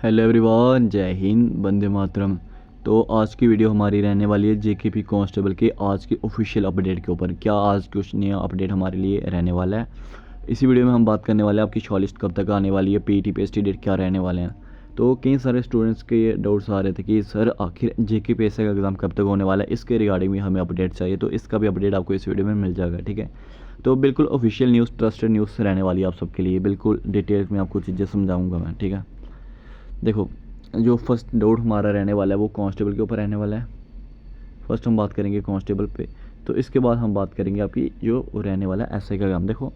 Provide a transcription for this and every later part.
Hello everyone, जय हिंद, वंदे मातरम। तो आज की वीडियो हमारी रहने वाली है जेकेपी कांस्टेबल के आज के ऑफिशियल अपडेट के ऊपर। क्या आज कुछ नया अपडेट हमारे लिए रहने वाला है। इसी वीडियो में हम बात करने वाले हैं आपकी शॉर्टलिस्ट कब तक आने वाली है, पीटी पीएसटी डेट क्या रहने वाले हैं। तो कई सारे स्टूडेंट्स के डाउट्स आ रहे थे कि सर आखिर जेके पीएससी का एग्ज़ाम कब तक होने वाला है, इसके रिगार्डिंग भी हमें अपडेट चाहिए। तो इसका भी अपडेट आपको इस वीडियो में मिल जाएगा, ठीक है। तो बिल्कुल ऑफिशियल न्यूज़, ट्रस्टेड न्यूज़ रहने वाली है आप सबके लिए। बिल्कुल डिटेल्स में आपको चीज़ें समझाऊँगा मैं, ठीक है। देखो, जो फर्स्ट डाउट हमारा रहने वाला है वो कांस्टेबल के ऊपर रहने वाला है। फर्स्ट हम बात करेंगे कांस्टेबल पे, तो इसके बाद हम बात करेंगे आपकी जो रहने वाला है एसआई का एग्जाम। देखो,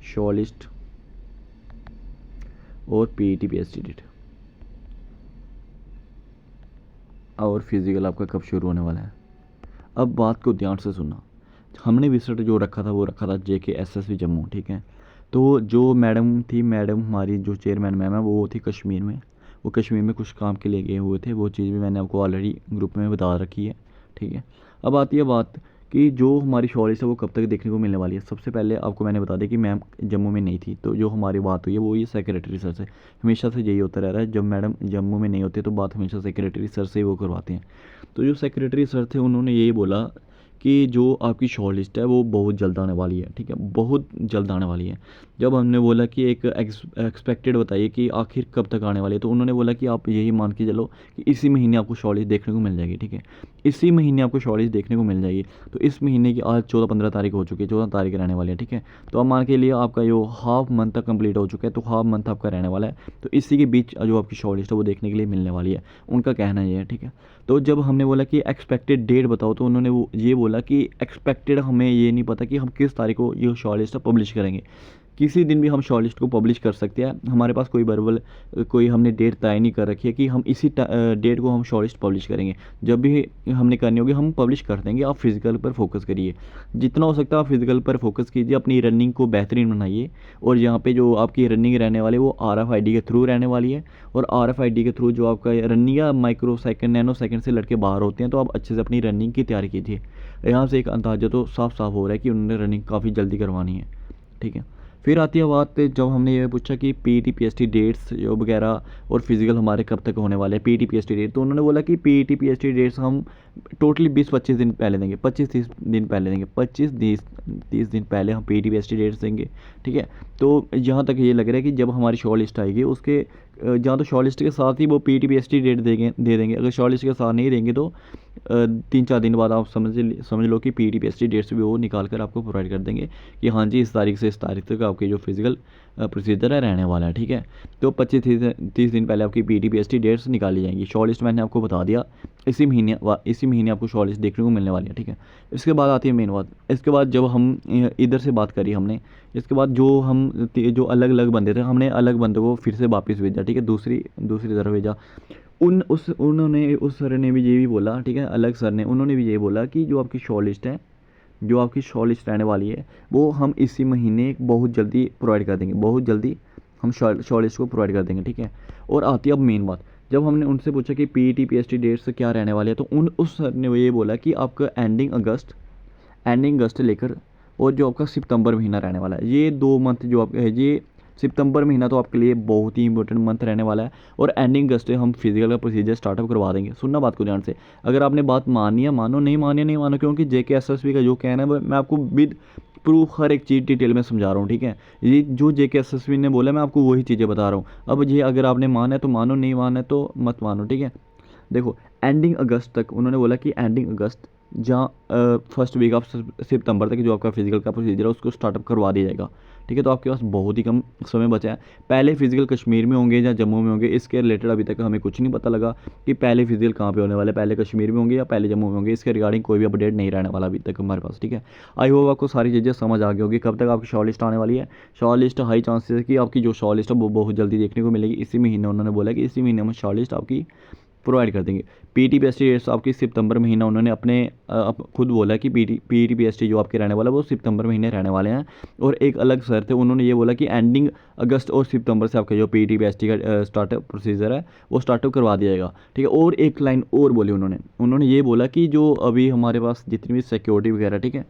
शॉर्ट लिस्ट और पीईटी पीएसटी डेट और फिजिकल आपका कब शुरू होने वाला है। अब बात को ध्यान से सुनना। हमने विजिट जो रखा था वो रखा था जेके एसएसबी जम्मू, ठीक है। तो जो मैडम थी, मैडम हमारी जो चेयरमैन मैम है वो थी कश्मीर में। वो कश्मीर में कुछ काम के लिए गए हुए थे। वो चीज़ भी मैंने आपको ऑलरेडी ग्रुप में बता रखी है, ठीक है। अब आती है बात कि जो हमारी शॉर्टलिस्ट है वो कब तक देखने को मिलने वाली है। सबसे पहले आपको मैंने बता दिया कि मैम जम्मू में नहीं थी। तो जो हमारी बात हुई है वो ये सेक्रेटरी सर से, हमेशा से यही होता रह रहा है। जब मैडम जम्मू में नहीं होती तो बात हमेशा सेक्रेटरी सर से ही वो करवाते हैं। तो जो सेक्रेटरी सर थे उन्होंने यही बोला कि जो आपकी शॉर्ट लिस्ट है वो बहुत जल्द आने वाली है, ठीक है, बहुत जल्द आने वाली है। जब हमने बोला कि एक एक्सपेक्टेड बताइए कि आखिर कब तक आने वाली है, तो उन्होंने बोला कि आप यही मान के चलो कि इसी महीने आपको शॉर्ट लिस्ट देखने को मिल जाएगी, ठीक है। इसी महीने आपको शॉर्ट लिस्ट देखने को मिल जाएगी। तो इस महीने की आज 14-15 तारीख हो चुकी है, 14 तारीख रहने वाली है, ठीक है। तो आप मान के लिए आपका जो हाफ मंथ तक कंप्लीट हो चुका है, तो हाफ मंथ आपका रहने वाला है। तो इसी के बीच जो आपकी शॉर्ट लिस्ट है वो देखने के लिए मिलने वाली है, उनका कहना ये है, ठीक है। तो जब हमने बोला कि एक्सपेक्टेड डेट बताओ, तो उन्होंने वो ये बोला कि एक्सपेक्टेड हमें ये नहीं पता कि हम किस तारीख को ये शॉर्ट लिस्ट पब्लिश करेंगे। किसी दिन भी हम शॉर्ट लिस्ट को पब्लिश कर सकते हैं। हमारे पास कोई वर्बल कोई हमने डेट तय नहीं कर रखी है कि हम इसी डेट को हम शॉर्ट लिस्ट पब्लिश करेंगे। जब भी हमने करनी होगी हम पब्लिश कर देंगे। आप फिजिकल पर फोकस करिए, जितना हो सकता है आप फिजिकल पर फोकस कीजिए, अपनी रनिंग को बेहतरीन बनाइए। और यहाँ पे जो आपकी रनिंग रहने वाली है वो RFID के थ्रू रहने वाली है। और RFID के थ्रू जो आपका रनिंग या माइक्रो सेकंड, नैनो सेकंड से लड़के बाहर होते हैं। तो आप अच्छे से अपनी रनिंग की तैयारी कीजिए। यहाँ से एक अंदाजा तो साफ साफ हो रहा है कि उन्होंने रनिंग काफ़ी जल्दी करवानी है, ठीक है। फिर आती है बात, जब हमने ये पूछा कि पीईटी पीएसटी डेट्स जो वगैरह और फिजिकल हमारे कब तक होने वाले हैं, पीईटी पीएसटी डेट, तो उन्होंने बोला कि पीईटी पीएसटी डेट्स हम टोटली 20-25 दिन पहले देंगे, 25-30 दिन पहले देंगे, 25-30 दिन पहले हम पीईटी पीएसटी डेट्स देंगे, ठीक है। तो जहाँ तक ये लग रहा है कि जब हमारी शॉर्ट लिस्ट आएगी उसके जहाँ तो शॉर्ट लिस्ट के साथ ही वो पीईटी पीएसटी डेट दे देंगे। अगर शॉर्ट लिस्ट के साथ नहीं देंगे तो 3-4 दिन बाद आप समझ लो कि पीईटी पीएसटी डेट्स भी वो निकाल कर आपको प्रोवाइड कर देंगे कि हाँ जी इस तारीख से इस तारीख तक आपके जो फिजिकल प्रोसीजर है रहने वाला है, ठीक है। तो 25-30 दिन पहले आपकी पीईटी पीएसटी डेट्स निकाली जाएंगी। शॉर्ट लिस्ट मैंने आपको बता दिया, इसी महीने आपको शॉर्ट लिस्ट देखने को मिलने वाली है, ठीक है। इसके बाद आती है मेन बात। इसके बाद जब हम इधर से बात करी हमने, इसके बाद जो हम जो अलग अलग बंदे थे हमने अलग बंदों को फिर से वापस भेजा, ठीक है, दूसरी तरफ भेजा। उस सर ने भी ये भी बोला, ठीक है, अलग सर ने उन्होंने भी ये बोला कि जो आपकी शॉर्ट लिस्ट है, जो आपकी शॉर्ट लिस्ट रहने वाली है वो हम इसी महीने बहुत जल्दी प्रोवाइड कर देंगे, बहुत जल्दी हम शॉर्ट लिस्ट को प्रोवाइड कर देंगे, ठीक है। और आती है अब मेन बात। जब हमने उनसे पूछा कि पीईटी पीएसटी डेट्स क्या रहने वाले हैं, तो उस सर ने ये बोला कि आपका एंडिंग अगस्त लेकर और जो आपका सितंबर महीना रहने वाला है, ये 2 मंथ जो आप ये सितंबर महीना तो आपके लिए बहुत ही इंपॉर्टेंट मंथ रहने वाला है। और एंडिंग अगस्त हम फिजिकल का प्रोसीजर स्टार्टअप करवा देंगे। सुनना बात को ध्यान से, अगर आपने बात मानी है मानो, नहीं मानी नहीं मानो, क्योंकि जेके एसएसबी का जो कहना है मैं आपको विद प्रूफ हर एक चीज़ डिटेल में समझा रहा हूँ, ठीक है। ये जो जेके एसएसबी ने बोला मैं आपको वही चीज़ें बता रहा हूँ। अब ये अगर आपने माना है तो मानो, नहीं माना है तो मत मानो, ठीक है। देखो, एंडिंग अगस्त तक उन्होंने बोला कि एंडिंग अगस्त जहाँ फर्स्ट वीक ऑफ सितंबर तक जो आपका फिजिकल का प्रोसीजर है उसको स्टार्टअप करवा दिया जाएगा, ठीक है। तो आपके पास बहुत ही कम समय बचा है। पहले फिजिकल कश्मीर में होंगे या जम्मू में होंगे, इसके रिलेटेड अभी तक हमें कुछ नहीं पता लगा कि पहले फिजिकल कहाँ पे होने वाले, पहले कश्मीर में होंगे या पहले जम्मू में होंगे। इसके रिगार्डिंग कोई भी अपडेट नहीं रहने वाला अभी तक हमारे पास, ठीक है। आई होप आपको सारी चीज़ें समझ आ गई होगी कब तक आपकी शॉर्ट लिस्ट आने वाली है। शॉर्ट लिस्ट हाई चांसेस है कि आपकी जो शॉर्ट लिस्ट है वो बहुत जल्दी देखने को मिलेगी। इसी महीने उन्होंने बोला कि इसी महीने में शॉर्ट लिस्ट आपकी प्रोवाइड कर देंगे। पीईटी पीएसटी डेट्स आपकी सितंबर महीना उन्होंने अपने खुद बोला कि पीईटी पीएसटी जो आपके रहने वाला है वो सितंबर महीने रहने वाले हैं। और एक अलग सर थे उन्होंने ये बोला कि एंडिंग अगस्त और सितंबर से आपका जो पीईटी पीएसटी का स्टार्टअप प्रोसीजर है वो स्टार्टअप करवा दिया जाएगा, ठीक है। और एक लाइन और बोली उन्होंने ये बोला कि जो अभी हमारे पास जितनी भी सिक्योरिटी वगैरह, ठीक है,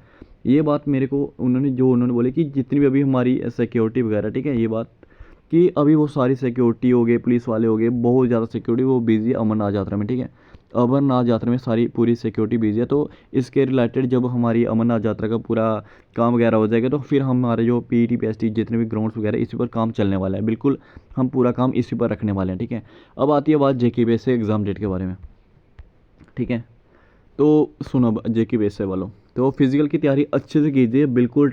ये बात मेरे को उन्होंने बोली कि जितनी भी अभी हमारी सिक्योरिटी वगैरह, ठीक है, ये बात कि अभी वो सारी सिक्योरिटी हो गए, पुलिस वाले हो गए, बहुत ज़्यादा सिक्योरिटी वो बिज़ी है अमरनाथ यात्रा में, ठीक है। अमरनाथ यात्रा में सारी पूरी सिक्योरिटी बिज़ी है। तो इसके रिलेटेड जब हमारी अमरनाथ यात्रा का पूरा काम वगैरह हो जाएगा तो फिर हमारे जो पीटी पीएसटी जितने भी ग्राउंड्स वगैरह इसी पर काम चलने वाला है, बिल्कुल हम पूरा काम इसी पर रखने वाले हैं, ठीक है। अब आती है बात जेके से एग्ज़ाम डेट के बारे में, ठीक है। तो सुनो जेके बेस से वालों, तो फिज़िकल की तैयारी अच्छे से कीजिए, बिल्कुल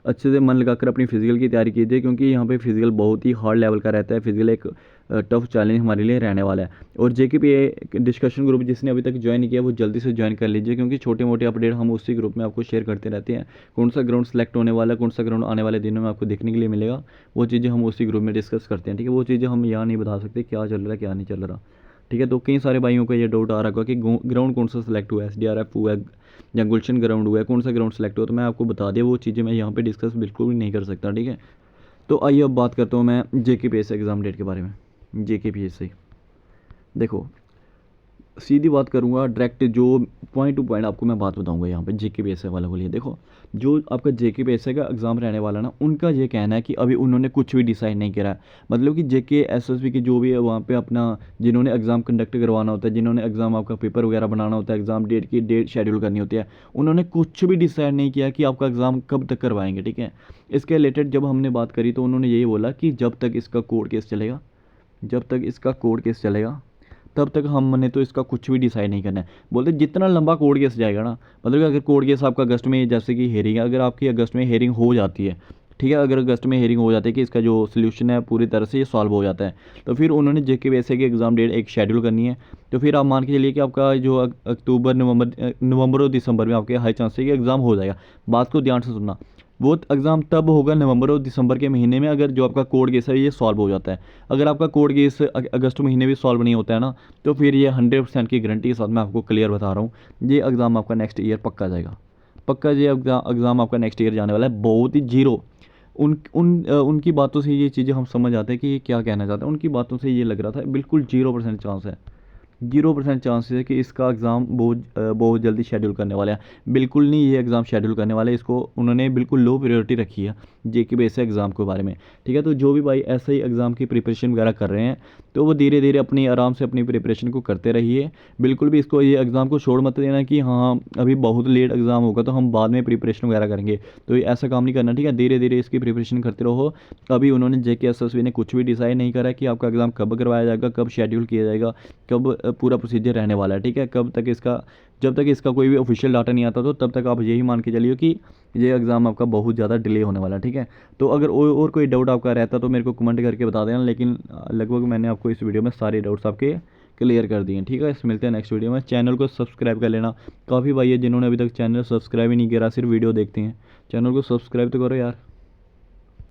अच्छे से मन लगाकर अपनी फ़िज़िकल की तैयारी कीजिए, क्योंकि यहाँ पे फ़िज़िकल बहुत ही हार्ड लेवल का रहता है। फ़िज़िकल एक टफ चैलेंज हमारे लिए रहने वाला है। और जेके डिस्कशन ग्रुप जिसने अभी तक ज्वाइन नहीं किया वो जल्दी से ज्वाइन कर लीजिए, क्योंकि छोटे मोटे अपडेट हम उसी ग्रुप में आपको शेयर करते रहते हैं। कौन सा ग्राउंड सेलेक्ट होने वाला है, कौन सा ग्राउंड आने वाले दिनों में आपको देखने के लिए मिलेगा, वो चीज़ें हम उसी ग्रुप में डिस्कस करते हैं, ठीक है। वो चीज़ें हम यहाँ नहीं बता सकते क्या चल रहा है क्या नहीं चल रहा, ठीक है। तो कई सारे भाइयों को ये डाउट आ रहा होगा कि ग्राउंड कौन सा सेलेक्ट हुआ है, एसडीआरएफ हुआ है या गुलशन ग्राउंड हुआ है, कौन सा ग्राउंड सेलेक्ट हुआ। तो मैं आपको बता दिया, वो चीज़ें मैं यहाँ पे डिस्कस बिल्कुल भी नहीं कर सकता, ठीक है। तो आइए अब बात करता हूँ मैं जेके एग्ज़ाम डेट के बारे में। जेके देखो, सीधी बात करूँगा, डायरेक्ट जो पॉइंट टू पॉइंट आपको मैं बात बताऊँगा यहाँ पे जेके वालों के लिए। देखो, जो आपका जेके का एग्ज़ाम रहने वाला ना, उनका ये कहना है कि अभी उन्होंने कुछ भी डिसाइड नहीं करा है। मतलब कि जेके एसएसबी की जो भी है वहाँ पे अपना जिन्होंने एग्ज़ाम कंडक्ट करवाना होता है, जिन्होंने एग्ज़ाम आपका पेपर वगैरह बनाना होता है, एग्ज़ाम डेट की डेट शेड्यूल करनी होती है, उन्होंने कुछ भी डिसाइड नहीं किया कि आपका एग्ज़ाम कब तक करवाएंगे, ठीक है। इसके रिलेटेड जब हमने बात करी तो उन्होंने यही बोला कि जब तक इसका कोर्ट केस चलेगा, जब तक इसका कोर्ट केस चलेगा तब तक हमने तो इसका कुछ भी डिसाइड नहीं करना है। बोलते जितना लंबा कोर्ट केस जाएगा ना, मतलब कि अगर कोर्ट केस आपका अगस्त में, जैसे कि हेयरिंग है, अगर आपकी अगस्त में हेयरिंग हो जाती है, ठीक है, अगर अगस्त में हेयरिंग हो जाती है कि इसका जो सोल्यूशन है पूरी तरह से ये सॉल्व हो जाता है, तो फिर उन्होंने जेके वैसे की एग्ज़ाम डेट एक शेड्यूल करनी है। तो फिर आप मान के चलिए कि आपका जो अक्टूबर नवंबर और दिसंबर में आपके हाई चांस है कि एग्ज़ाम हो जाएगा। बात को ध्यान से सुनना, वो एग्ज़ाम तब होगा नवंबर और दिसंबर के महीने में, अगर जो आपका कोर्ट केस है ये सॉल्व हो जाता है। अगर आपका कोर्ट केस अगस्त महीने भी सॉल्व नहीं होता है ना, तो फिर ये 100% की गारंटी के साथ मैं आपको क्लियर बता रहा हूँ, ये एग्ज़ाम आपका नेक्स्ट ईयर पक्का जाएगा। पक्का ये एग्ज़ाम आपका नेक्स्ट ईयर जाने वाला है, बहुत ही जीरो। उनकी बातों से ये चीज़ें हम समझ आते हैं कि ये क्या कहना चाहते हैं। उनकी बातों से ये लग रहा था बिल्कुल 0% चांस है, 0% चांसेस है कि इसका एग्ज़ाम बहुत जल्दी शेड्यूल करने वाले हैं। बिल्कुल नहीं ये एग्ज़ाम शेड्यूल करने वाले, इसको उन्होंने बिल्कुल लो प्रायोरिटी रखी है जेके बेस एग्ज़ाम के बारे में, ठीक है। तो जो भी भाई ऐसे ही एग्ज़ाम की प्रिपरेशन वगैरह कर रहे हैं, तो वो धीरे धीरे अपनी आराम से अपनी प्रिपरेशन को करते रहिए। बिल्कुल भी इसको ये एग्ज़ाम को छोड़ मत देना कि हाँ अभी बहुत लेट एग्ज़ाम होगा तो हम बाद में प्रिपरेशन वगैरह करेंगे, तो ये ऐसा काम नहीं करना, ठीक है। धीरे धीरे इसकी प्रिपरेशन करते रहो। अभी उन्होंने जेके एसएसबी ने कुछ भी डिसाइड नहीं करा कि आपका एग्ज़ाम कब करवाया जाएगा, कब शेड्यूल किया जाएगा, कब पूरा प्रोसीजर रहने वाला है, ठीक है। कब तक इसका, जब तक इसका कोई भी ऑफिशियल डाटा नहीं आता तो तब तक आप यही मान के चलिए कि ये एग्ज़ाम आपका बहुत ज़्यादा डिले होने वाला है, ठीक है। तो अगर और कोई डाउट आपका रहता तो मेरे को कमेंट करके बता देना, लेकिन लगभग मैंने आपको इस वीडियो में सारे डाउट्स आपके क्लियर कर दिए, ठीक है। इस मिलते हैं नेक्स्ट वीडियो में। चैनल को सब्सक्राइब कर लेना। काफ़ी भाई है जिन्होंने अभी तक चैनल सब्सक्राइब ही नहीं करा, सिर्फ वीडियो देखते हैं। चैनल को सब्सक्राइब तो करो यार।